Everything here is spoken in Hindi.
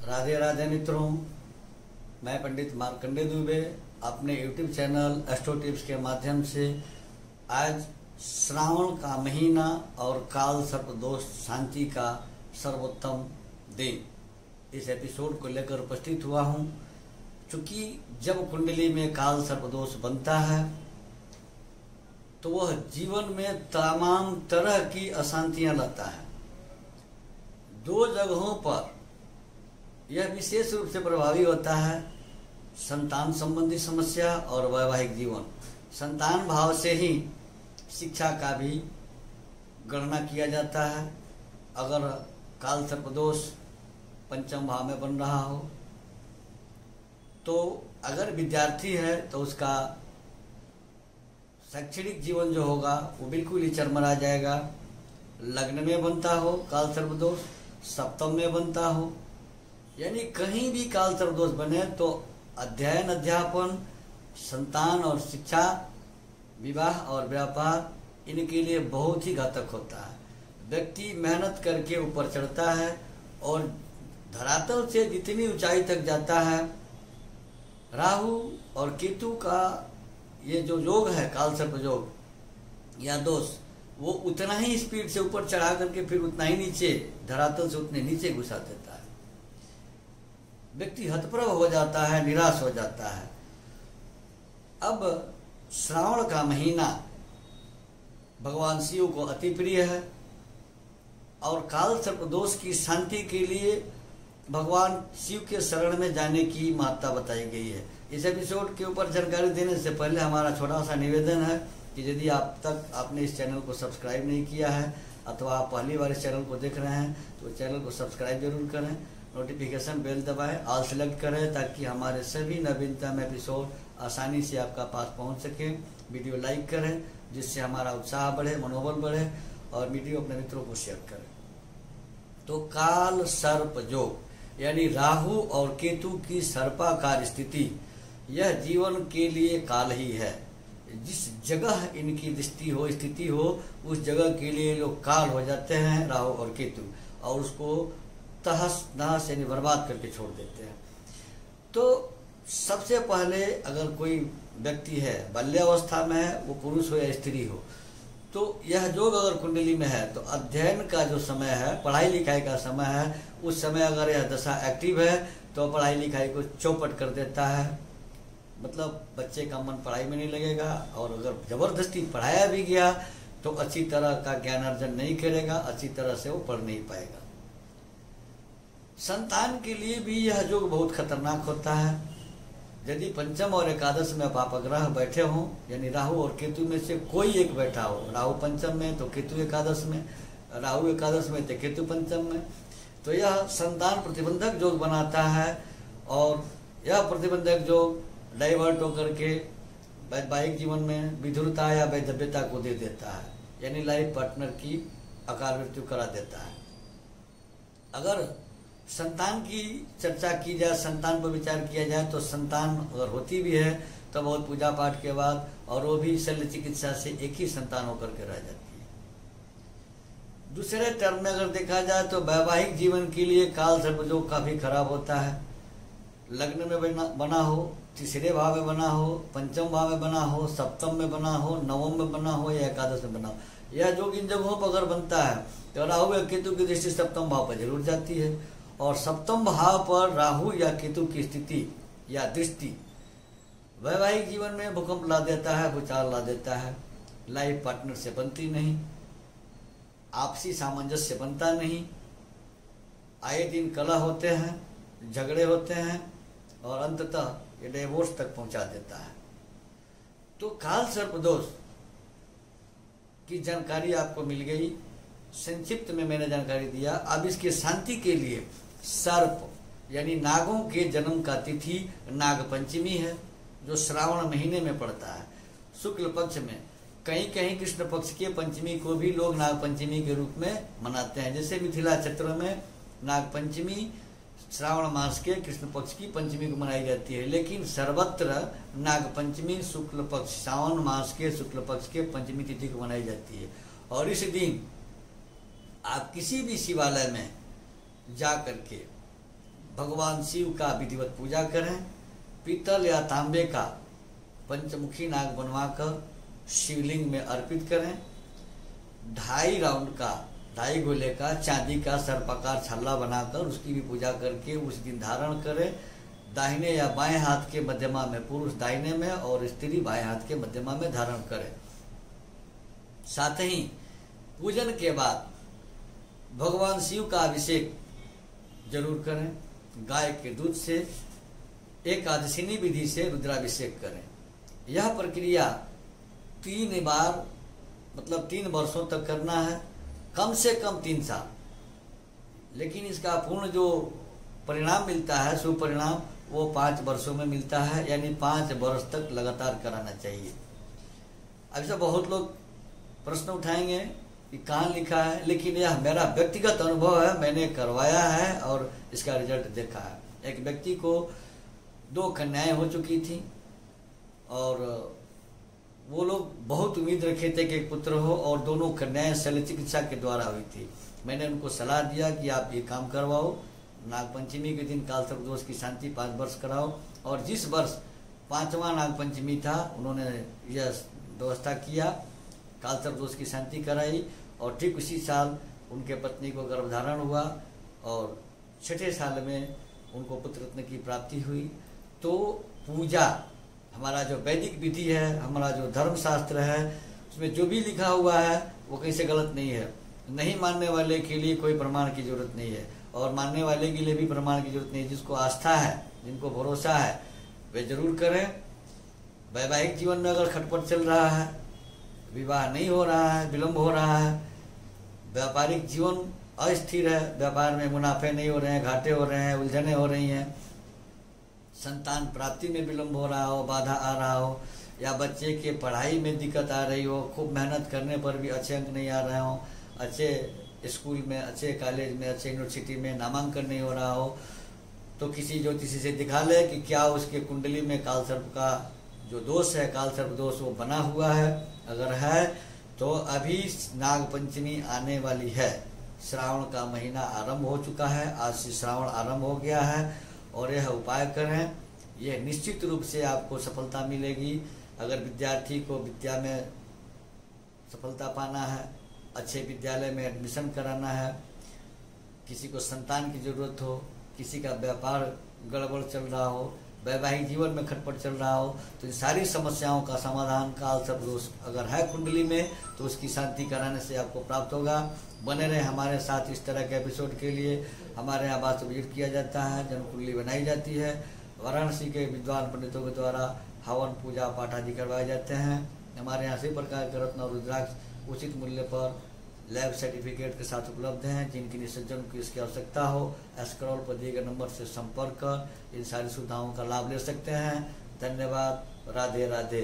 राधे राधे मित्रों, मैं पंडित मार्कंडे दुबे अपने यूट्यूब चैनल एस्ट्रो टिप्स के माध्यम से आज श्रावण का महीना और काल सर्प दोष शांति का सर्वोत्तम दिन इस एपिसोड को लेकर उपस्थित हुआ हूँ। चूंकि जब कुंडली में काल सर्प दोष बनता है तो वह जीवन में तमाम तरह की अशांतियां लाता है। दो जगहों पर यह विशेष रूप से प्रभावी होता है, संतान संबंधी समस्या और वैवाहिक जीवन। संतान भाव से ही शिक्षा का भी गणना किया जाता है। अगर काल सर्प दोष पंचम भाव में बन रहा हो तो अगर विद्यार्थी है तो उसका शैक्षणिक जीवन जो होगा वो बिल्कुल ही चरमरा जाएगा। लग्न में बनता हो काल सर्प दोष, सप्तम में बनता हो, यानी कहीं भी काल सर्प दोष बने तो अध्ययन अध्यापन, संतान और शिक्षा, विवाह और व्यापार इनके लिए बहुत ही घातक होता है। व्यक्ति मेहनत करके ऊपर चढ़ता है और धरातल से जितनी ऊंचाई तक जाता है, राहु और केतु का ये जो योग है काल सर्प योग या दोष, वो उतना ही स्पीड से ऊपर चढ़ा करके फिर उतना ही नीचे, धरातल से उतने नीचे घुसा देता है। व्यक्ति हतप्रभ हो जाता है, निराश हो जाता है। अब श्रावण का महीना भगवान शिव को अति प्रिय है और काल सर्प दोष की शांति के लिए भगवान शिव के शरण में जाने की महत्ता बताई गई है। इस एपिसोड के ऊपर जानकारी देने से पहले हमारा छोटा सा निवेदन है कि यदि आप तक आपने इस चैनल को सब्सक्राइब नहीं किया है अथवा आप पहली बार इस चैनल को देख रहे हैं तो चैनल को सब्सक्राइब जरूर करें, नोटिफिकेशन बेल दबाएं, ऑल सेलेक्ट करें ताकि हमारे सभी नवीनतम एपिसोड आसानी से आपका पास पहुंच सके। वीडियो लाइक करें जिससे हमारा उत्साह बढ़े, मनोबल बढ़े और वीडियो अपने मित्रों को शेयर करें। तो काल सर्प योग यानी राहु और केतु की सर्पाकार स्थिति, यह जीवन के लिए काल ही है। जिस जगह इनकी दृष्टि हो, स्थिति हो, उस जगह के लिए लोग काल हो जाते हैं राहु और केतु, और उसको तहस नहस यानी बर्बाद करके छोड़ देते हैं। तो सबसे पहले अगर कोई व्यक्ति है बाल्यावस्था में है, वो पुरुष हो या स्त्री हो, तो यह योग अगर कुंडली में है तो अध्ययन का जो समय है, पढ़ाई लिखाई का समय है, उस समय अगर यह दशा एक्टिव है तो पढ़ाई लिखाई को चौपट कर देता है। मतलब बच्चे का मन पढ़ाई में नहीं लगेगा और अगर जबरदस्ती पढ़ाया भी गया तो अच्छी तरह का ज्ञान अर्जन नहीं करेगा, अच्छी तरह से वो पढ़ नहीं पाएगा। संतान के लिए भी यह योग बहुत खतरनाक होता है। यदि पंचम और एकादश में पाप ग्रह बैठे हों, यानी राहु और केतु में से कोई एक बैठा हो, राहु पंचम में तो केतु एकादश में, राहु एकादश में तो केतु पंचम में, तो यह संतान प्रतिबंधक योग बनाता है और यह प्रतिबंधक योग डाइवर्ट होकर के वैवाहिक जीवन में विधुरता या वैधव्यता को दे देता है, यानी लाइफ पार्टनर की अकाल मृत्यु करा देता है। अगर संतान की चर्चा की जाए, संतान पर विचार किया जाए तो संतान अगर होती भी है तो बहुत पूजा पाठ के बाद, और वो भी शल्य चिकित्सा से एक ही संतान होकर के रह जाती है। दूसरे टर्म में अगर देखा जाए तो वैवाहिक जीवन के लिए काल सर्प योग काफी खराब होता है। लग्न में बना हो, तीसरे भाव में बना हो, पंचम भाव में बना हो, सप्तम में बना हो, नवम में बना हो या एकादश में बना हो, यह जो इन जगहों पर अगर बनता है तो राहु या केतु की दृष्टि सप्तम भाव पर जरूर जाती है। और सप्तम भाव पर राहु या केतु की स्थिति या दृष्टि वैवाहिक जीवन में भूकंप ला देता है, भूचाल ला देता है। लाइफ पार्टनर से बनती नहीं, आपसी सामंजस्य बनता नहीं, आए दिन कलह होते हैं, झगड़े होते हैं और अंततः ये डिवोर्स तक पहुंचा देता है। तो काल सर्प दोष की जानकारी आपको मिल गई। संक्षिप्त में मैंने जानकारी दिया। अब इसकी शांति के लिए सर्प यानी नागों के जन्म का तिथि नाग पंचमी है, जो श्रावण महीने में पड़ता है शुक्ल पक्ष में। कहीं कहीं कृष्ण पक्ष के पंचमी को भी लोग नाग पंचमी के रूप में मनाते हैं। जैसे मिथिला क्षेत्र में नाग पंचमी श्रावण मास के कृष्ण पक्ष की पंचमी को मनाई जाती है, लेकिन सर्वत्र नाग पंचमी शुक्ल पक्ष, श्रावण मास के शुक्ल पक्ष के पंचमी तिथि को मनाई जाती है। और इस दिन आप किसी भी शिवालय में जा करके भगवान शिव का विधिवत पूजा करें। पीतल या तांबे का पंचमुखी नाग बनवाकर शिवलिंग में अर्पित करें। 2.5 राउंड का 2.5 गोले का चांदी का सर्पाकार छल्ला बनाकर उसकी भी पूजा करके उस दिन धारण करें। दाहिने या बाएं हाथ के मध्यमा में पुरुष दाहिने में और स्त्री बाएं हाथ के मध्यमा में धारण करें। साथ ही पूजन के बाद भगवान शिव का अभिषेक जरूर करें। गाय के दूध से एकादशिनी विधि से रुद्राभिषेक करें। यह प्रक्रिया 3 बार मतलब 3 वर्षों तक करना है, कम से कम 3 साल। लेकिन इसका पूर्ण जो परिणाम मिलता है, शुभ परिणाम, वो 5 वर्षों में मिलता है, यानी 5 वर्ष तक लगातार कराना चाहिए। अब से बहुत लोग प्रश्न उठाएंगे कि कहाँ लिखा है, लेकिन यह मेरा व्यक्तिगत अनुभव है, मैंने करवाया है और इसका रिजल्ट देखा है। एक व्यक्ति को 2 कन्याएं हो चुकी थी और वो लोग बहुत उम्मीद रखे थे कि एक पुत्र हो, और दोनों कन्याएं शल्य चिकित्सा के द्वारा हुई थी। मैंने उनको सलाह दिया कि आप ये काम करवाओ, नागपंचमी के दिन काल सर्प दोष की शांति 5 वर्ष कराओ। और जिस वर्ष 5वां नागपंचमी था, उन्होंने यह व्यवस्था किया, काल सर्प दोष की शांति कराई, और ठीक उसी साल उनके पत्नी को गर्भधारण हुआ और 6ठे साल में उनको पुत्र रत्न की प्राप्ति हुई। तो पूजा, हमारा जो वैदिक विधि है, हमारा जो धर्मशास्त्र है, उसमें जो भी लिखा हुआ है वो कहीं से गलत नहीं है। नहीं मानने वाले के लिए कोई प्रमाण की जरूरत नहीं है, और मानने वाले के लिए भी प्रमाण की जरूरत नहीं है। जिसको आस्था है, जिनको भरोसा है, वे जरूर करें। वैवाहिक जीवन में अगर खटपट चल रहा है, विवाह नहीं हो रहा है, विलम्ब हो रहा है, व्यापारिक जीवन अस्थिर है, व्यापार में मुनाफे नहीं हो रहे हैं, घाटे हो रहे हैं, उलझने हो रही हैं, संतान प्राप्ति में विलम्ब हो रहा हो, बाधा आ रहा हो, या बच्चे के पढ़ाई में दिक्कत आ रही हो, खूब मेहनत करने पर भी अच्छे अंक नहीं आ रहे हो, अच्छे स्कूल में, अच्छे कॉलेज में, अच्छे यूनिवर्सिटी में नामांकन नहीं हो रहा हो, तो किसी ज्योतिषी से दिखा ले कि क्या उसके कुंडली में काल सर्प का जो दोष है, काल सर्प दोष, वो बना हुआ है। अगर है तो अभी नागपंचमी आने वाली है, श्रावण का महीना आरंभ हो चुका है, आज से श्रावण आरंभ हो गया है, और यह उपाय करें। यह निश्चित रूप से आपको सफलता मिलेगी। अगर विद्यार्थी को विद्या में सफलता पाना है, अच्छे विद्यालय में एडमिशन कराना है, किसी को संतान की जरूरत हो, किसी का व्यापार गड़बड़ चल रहा हो, वैवाहिक जीवन में खटपट चल रहा हो, तो इन सारी समस्याओं का समाधान काल सर्प दोष अगर है कुंडली में, तो उसकी शांति कराने से आपको प्राप्त होगा। बने रहे हमारे साथ इस तरह के एपिसोड के लिए। हमारे यहाँ वास्तु विजिट किया जाता है, जन्म कुंडली बनाई जाती है, वाराणसी के विद्वान पंडितों के द्वारा हवन पूजा पाठ आदि करवाए जाते हैं। हमारे यहाँ सभी प्रकार के रत्न और रुद्राक्ष उचित मूल्य पर लैब सर्टिफिकेट के साथ उपलब्ध हैं। जिनकी निसज्जन की इसकी आवश्यकता हो, स्क्रॉल पर दिए गए नंबर से संपर्क कर इन सारी सुविधाओं का लाभ ले सकते हैं। धन्यवाद। राधे राधे।